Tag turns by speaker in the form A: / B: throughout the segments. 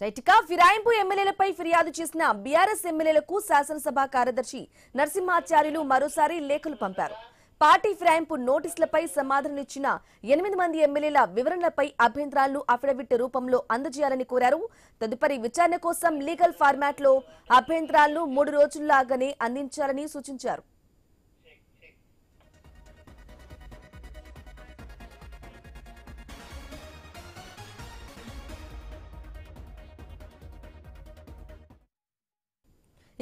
A: రైట్గా ఫిరాయింపు ఎమ్మెల్యేలపై ఫిర్యాదు చేసిన బీఆర్ఎస్ ఎమ్మెల్యేలకు శాసనసభ కార్యదర్శి నరసింహాచార్యులు మరోసారి లేఖలు పంపారు. పార్టీ ఫిరాయింపు నోటీసులపై సమాధానమిచ్చిన 8 మంది ఎమ్మెల్యేల వివరణలపై అభ్యంతరాలను అఫిడవిట్ రూపంలో అందజేయాలని కోరారు. తదుపరి విచారణ కోసం లీగల్ ఫార్మాట్ లో అభ్యంతరాలను 3 రోజుల్లాగానే అందించాలని సూచించారు.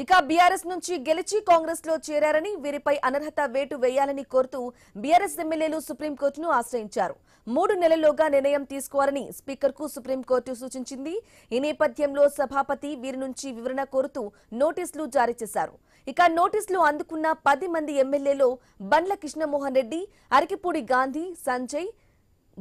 A: ఇక బీఆర్ఎస్ నుంచి గెలిచి కాంగ్రెస్ లో చేరారని వీరిపై అనర్హత వేటు వేయాలని కోరుతూ బీఆర్ఎస్ ఎమ్మెల్యేలు సుప్రీంకోర్టును ఆశ్రయించారు. 3 నెలల్లోగా నిర్ణయం తీసుకోవాలని స్పీకర్ కు సుప్రీంకోర్టు సూచించింది. ఈ నేపథ్యంలో సభాపతి వీరి నుంచి వివరణ కోరుతూ నోటీసులు జారీ చేశారు. ఇక నోటీసులు అందుకున్న 10 మంది ఎమ్మెల్యేలో బండ్ల కృష్ణమోహన్ రెడ్డి, అరకిపూడి గాంధీ, సంజయ్,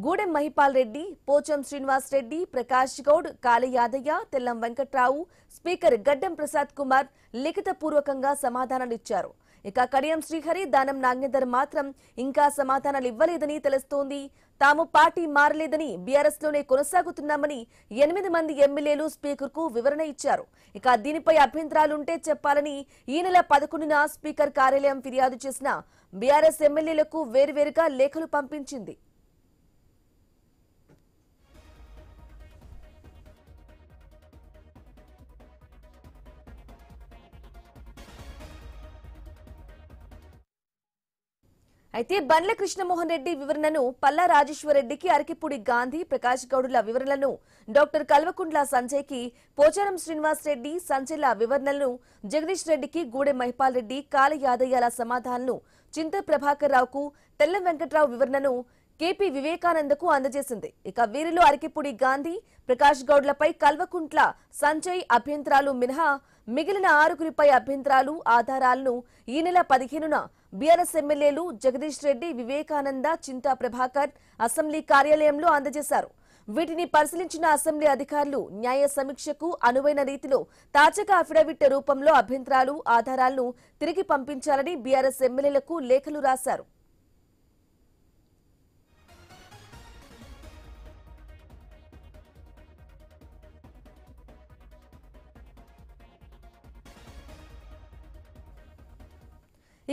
A: గూడెం మహిపాల్ రెడ్డి, పోచం శ్రీనివాస్ రెడ్డి, ప్రకాష్ గౌడ్, కాళీ యాదయ్య, తెల్లం వెంకట్రావు, స్పీకర్ గడ్డం ప్రసాద్ కుమార్ లిఖితపూర్వకంగా సమాధానాలిచ్చారు. ఇక కడియం శ్రీహరి, దానం నాగేందర్ మాత్రం ఇంకా సమాధానాలు ఇవ్వలేదని తెలుస్తోంది. తాము పార్టీ మారలేదని బీఆర్ఎస్ లోనే కొనసాగుతున్నామని 8 మంది ఎమ్మెల్యేలు స్పీకర్ కు వివరణ ఇచ్చారు. ఇక దీనిపై అభ్యంతరాలుంటే చెప్పాలని ఈ నెల 11న స్పీకర్ కార్యాలయం ఫిర్యాదు చేసిన బీఆర్ఎస్ ఎమ్మెల్యేలకు వేర్వేరుగా లేఖలు పంపించింది. అయితే బండ్ల కృష్ణమోహన్ రెడ్డి వివరణను పల్లా రాజేశ్వరరెడ్డికి, అరకిపూడి గాంధీ, ప్రకాష్ గౌడుల వివరణలను డాక్టర్ కల్వకుంట్ల సంజయ్కి, పోచారం శ్రీనివాస్ రెడ్డి, సంజయ్ల వివరణలను జగదీష్ రెడ్డికి, గూడెం మహిపాల్ రెడ్డి, కాళీ యాదయ్యల సమాధానాలను చింత ప్రభాకర్ రావుకు, తెల్లం వెంకట్రావు వివరణను కేపీ వివేకానందకు అందజేసింది. ఇక వీరిలో అరకిపూడి గాంధీ, ప్రకాష్ గౌడ్లపై కల్వకుంట్ల సంజయ్ అభ్యంతరాలు మినహా మిగిలిన 6గురిపై అభ్యంతరాలు, ఆధారాలను ఈ నెల 15న బీఆర్ఎస్ ఎమ్మెల్యేలు జగదీష్ రెడ్డి, వివేకానంద, చింతా ప్రభాకర్ అసెంబ్లీ కార్యాలయంలో అందజేశారు. వీటిని పరిశీలించిన అసెంబ్లీ అధికారులు న్యాయ సమీక్షకు అనువైన రీతిలో తాజాగా అఫిడవిట్ రూపంలో అభ్యంతరాలు, ఆధారాలను తిరిగి పంపించాలని బీఆర్ఎస్ ఎమ్మెల్యేలకు లేఖలు రాశారు.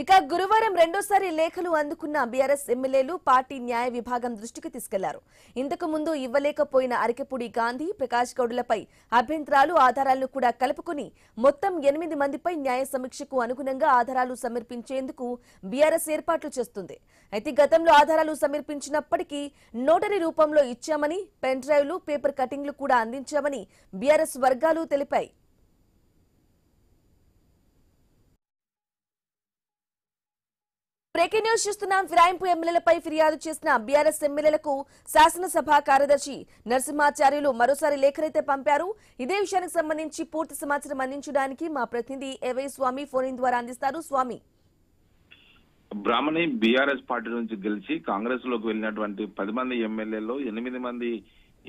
A: ఇక గురువారం రెండోసారి లేఖలు అందుకున్న బీఆర్ఎస్ ఎమ్మెల్యేలు పార్టీ న్యాయ విభాగం దృష్టికి తీసుకెళ్లారు. ఇంతకు ముందు ఇవ్వలేకపోయిన అరకిపూడి గాంధీ, ప్రకాష్ గౌడులపై అభ్యంతరాలు, ఆధారాలను కూడా కలుపుకుని మొత్తం 8 మందిపై న్యాయ సమీక్షకు అనుగుణంగా ఆధారాలు సమర్పించేందుకు బీఆర్ఎస్ ఏర్పాట్లు చేస్తుంది. అయితే గతంలో ఆధారాలు సమర్పించినప్పటికీ నోటరీ రూపంలో ఇచ్చామని, పెన్ డ్రైవ్లు, పేపర్ కటింగ్లు కూడా అందించామని బీఆర్ఎస్ వర్గాలు తెలిపాయి. బ్రేకింగ్ న్యూస్ చూస్తున్నాం. ఫిరాయింపు ఎమ్మెల్యేలపై ఫిర్యాదు చేసిన బీఆర్ఎస్ ఎమ్మెల్యేలకు శాసనసభ కార్యదర్శి నరసింహాచార్యులు మరోసారి లేఖనైతే పంపారు. ఇదే విషయానికి సంబంధించి పూర్తి సమాచారం అందించడానికి మా ప్రతినిధి ఏవై స్వామి ఫోన్ ఇన్ ద్వారా అందిస్తారు. స్వామి,
B: బ్రాహ్మణి బీఆర్ఎస్ పార్టీ నుంచి గెలిచి కాంగ్రెస్ లోకి వెళ్ళినటువంటి 10 మంది ఎమ్మెల్యేలో 8 మంది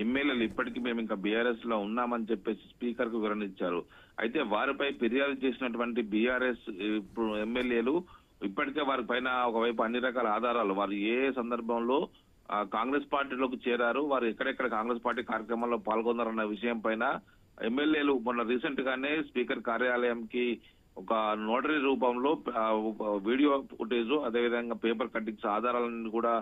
B: ఎమ్మెల్యేలు ఇప్పటికీ మేము ఇంకా బీఆర్ఎస్ లో ఉన్నామని చెప్పేసి స్పీకర్ కు వివరణ ఇచ్చారు. అయితే వారిపై ఫిర్యాదు చేసినటువంటి బీఆర్ఎస్ ఎమ్మెల్యేలు ఇప్పటికే వారి పైన ఒకవైపు అన్ని రకాల ఆధారాలు, వారు ఏ సందర్భంలో కాంగ్రెస్ పార్టీలోకి చేరారు, వారు ఎక్కడెక్కడ కాంగ్రెస్ పార్టీ కార్యక్రమాల్లో పాల్గొన్నారన్న విషయం పైన ఎమ్మెల్యేలు మొన్న రీసెంట్ గానే స్పీకర్ కార్యాలయంకి ఒక నోటరీ రూపంలో వీడియో ఫుటేజ్, అదేవిధంగా పేపర్ కట్టింగ్స్ ఆధారాలను కూడా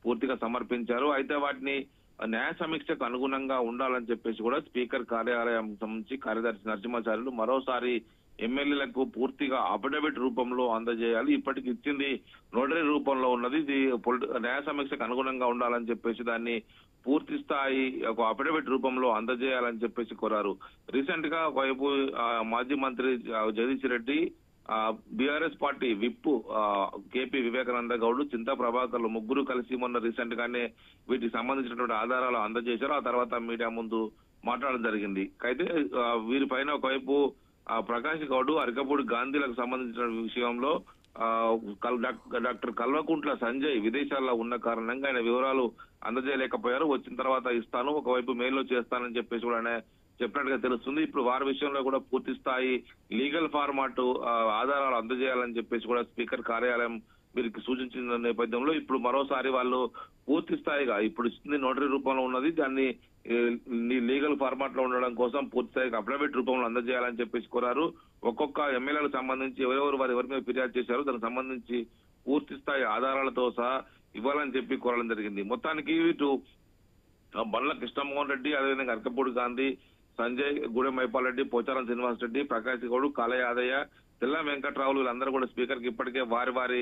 B: పూర్తిగా సమర్పించారు. అయితే వాటిని న్యాయ సమీక్షకు అనుగుణంగా ఉండాలని చెప్పేసి కూడా స్పీకర్ కార్యాలయం సంబంధించి కార్యదర్శి నరసింహాచార్యులు మరోసారి ఎమ్మెల్యేలకు పూర్తిగా అఫిడవిట్ రూపంలో అందజేయాలి. ఇప్పటికి ఇచ్చింది నోటరీ రూపంలో ఉన్నది, ఇది న్యాయ సమీక్షకు అనుగుణంగా ఉండాలని చెప్పేసి దాన్ని పూర్తి స్థాయి ఒక అఫిడవిట్ రూపంలో అందజేయాలని చెప్పేసి కోరారు. రీసెంట్ గా ఒకవైపు మాజీ మంత్రి జగదీష్ రెడ్డి, బీఆర్ఎస్ పార్టీ విప్ కేపీ వివేకానంద గౌడ్, చింతా ప్రభాకర్లు ముగ్గురు కలిసి మొన్న రీసెంట్ గానే వీటికి సంబంధించినటువంటి ఆధారాలు అందజేశారు. ఆ తర్వాత మీడియా ముందు మాట్లాడడం జరిగింది. అయితే వీరిపైన ఒకవైపు ప్రకాష్ గౌడ్, అరకపూడి గాంధీలకు సంబంధించిన విషయంలో డాక్టర్ కల్వకుంట్ల సంజయ్ విదేశాల్లో ఉన్న కారణంగా ఆయన వివరాలు అందజేయలేకపోయారు. వచ్చిన తర్వాత ఇస్తాను, ఒకవైపు మెయిల్లో చేస్తానని చెప్పేసి కూడా ఆయన చెప్పినట్టుగా తెలుస్తుంది. ఇప్పుడు వారి విషయంలో కూడా పూర్తి స్థాయి లీగల్ ఫార్మాట్ ఆధారాలు అందజేయాలని చెప్పేసి కూడా స్పీకర్ కార్యాలయం వీరికి సూచించిన నేపథ్యంలో ఇప్పుడు మరోసారి వాళ్ళు పూర్తి స్థాయిగా ఇప్పుడు ఇస్తుంది నోటరీ రూపంలో ఉన్నది, దాన్ని లీగల్ ఫార్మాట్ లో ఉండడం కోసం పూర్తి స్థాయిగా అఫిడవిట్ రూపంలో అందజేయాలని చెప్పేసి కోరారు. ఒక్కొక్క ఎమ్మెల్యేలకు సంబంధించి ఎవరెవరు వారు ఎవరి మీద ఫిర్యాదు చేశారో దానికి సంబంధించి పూర్తి స్థాయి ఆధారాలతో సహా ఇవ్వాలని చెప్పి కోరడం జరిగింది. మొత్తానికి ఇటు బండ్ల కృష్ణమోహన్ రెడ్డి, అదేవిధంగా అర్కపూడి గాంధీ, సంజయ్, గూడెం మైపాల్ రెడ్డి, పోచారం శ్రీనివాస్ రెడ్డి, ప్రకాష్ గౌడ్, కాళ యాదయ్య, తెల్ల వెంకట్రావులు వీళ్ళందరూ కూడా స్పీకర్ కి ఇప్పటికే వారి వారి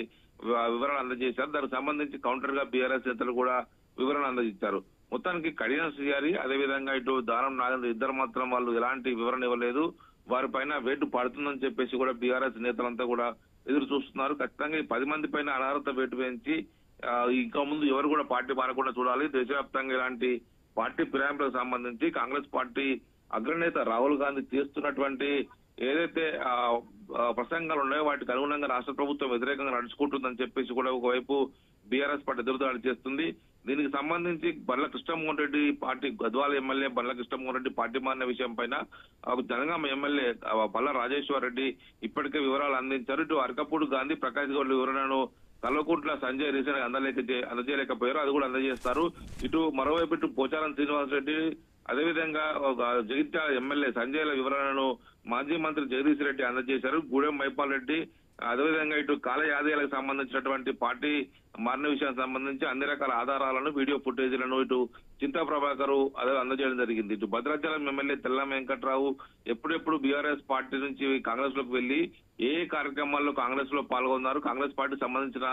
B: వివరాలు అందజేశారు. దానికి సంబంధించి కౌంటర్ గా బీఆర్ఎస్ నేతలు కూడా వివరణ అందజేశారు. మొత్తానికి కడియం శ్రీహరి అదేవిధంగా ఇటు దానం నాగేంద్ర ఇద్దరు మాత్రం వాళ్ళు ఎలాంటి వివరణ ఇవ్వలేదు. వారిపైన వేటు పడుతుందని చెప్పేసి కూడా బీఆర్ఎస్ నేతలంతా కూడా ఎదురు చూస్తున్నారు. ఖచ్చితంగా ఈ 10 మంది పైన అనర్హత వేటు వేయించి ఇంకా ముందు ఎవరు కూడా పార్టీ మారకుండా చూడాలి. దేశవ్యాప్తంగా ఇలాంటి పార్టీ ఫిరాయింపులకు సంబంధించి కాంగ్రెస్ పార్టీ అగ్రనేత రాహుల్ గాంధీ చేస్తున్నటువంటి ఏదైతే ప్రసంగాలు ఉన్నాయో వాటికి అనుగుణంగా రాష్ట్ర ప్రభుత్వం వ్యతిరేకంగా నడుచుకుంటుందని చెప్పేసి కూడా ఒకవైపు బీఆర్ఎస్ పార్టీ ఎదురుదాడి చేస్తుంది. దీనికి సంబంధించి బండ్ల కృష్ణమోహన్ రెడ్డి పార్టీ గద్వాల ఎమ్మెల్యే బండ్ల కృష్ణమోహన్ రెడ్డి పార్టీ మారిన విషయం పైన జనగామ ఎమ్మెల్యే పల్ల రాజేశ్వర్ రెడ్డి ఇప్పటికే వివరాలు అందించారు. ఇటు అర్కపూడి గాంధీ, ప్రకాష్ గౌడ్ వివరణను కల్వకుంట్ల సంజయ్ రీసెంట్ అందజేయలేకపోయారు, అది కూడా అందజేస్తారు. ఇటు మరోవైపు ఇటు పోచారం శ్రీనివాస్ రెడ్డి అదేవిధంగా జగిత్యాల ఎమ్మెల్యే సంజయ్ల వివరణను మాజీ మంత్రి జగదీష్ రెడ్డి అందజేశారు. గూడెం మైపాల్ రెడ్డి అదేవిధంగా ఇటు కాళ యాదయ్యలకు సంబంధించినటువంటి పార్టీ మారిన విషయానికి సంబంధించి అన్ని రకాల ఆధారాలను, వీడియో ఫుటేజీలను ఇటు చింతా ప్రభాకర్ అదే అందజేయడం జరిగింది. ఇటు భద్రాచలం ఎమ్మెల్యే తెల్ల వెంకట్రావు ఎప్పుడెప్పుడు బీఆర్ఎస్ పార్టీ నుంచి కాంగ్రెస్ లోకి వెళ్లి ఏ కార్యక్రమాల్లో కాంగ్రెస్ లో పాల్గొన్నారు, కాంగ్రెస్ పార్టీ సంబంధించిన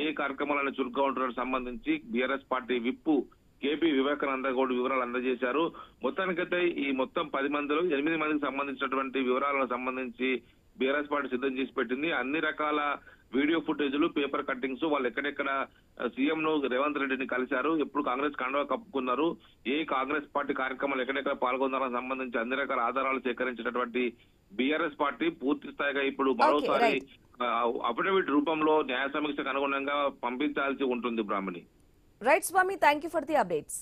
B: ఏ కార్యక్రమాలను చురుగ్గా ఉంటున్నారో సంబంధించి బీఆర్ఎస్ పార్టీ విప్పు కేపీ వివేకానంద గౌడ్ వివరాలు అందజేశారు. మొత్తానికైతే ఈ మొత్తం 10 మందిలో 8 మందికి సంబంధించినటువంటి వివరాలకు సంబంధించి బీఆర్ఎస్ పార్టీ సిద్ధం చేసి పెట్టింది. అన్ని రకాల వీడియో ఫుటేజ్లు, పేపర్ కట్టింగ్స్, వాళ్ళు ఎక్కడెక్కడ సీఎం ను రేవంత్ రెడ్డిని కలిశారు, ఎప్పుడు కాంగ్రెస్ కండువా కప్పుకున్నారు, ఏ కాంగ్రెస్ పార్టీ కార్యక్రమాలు ఎక్కడెక్కడ పాల్గొన్నారని సంబంధించి అన్ని రకాల ఆధారాలు సేకరించినటువంటి బీఆర్ఎస్ పార్టీ పూర్తి స్థాయిగా ఇప్పుడు మరోసారి అఫిడవిట్ రూపంలో న్యాయ సమీక్షకు అనుగుణంగా పంపించాల్సి ఉంటుంది. Brahmani.
A: Right swami, thank you for the updates.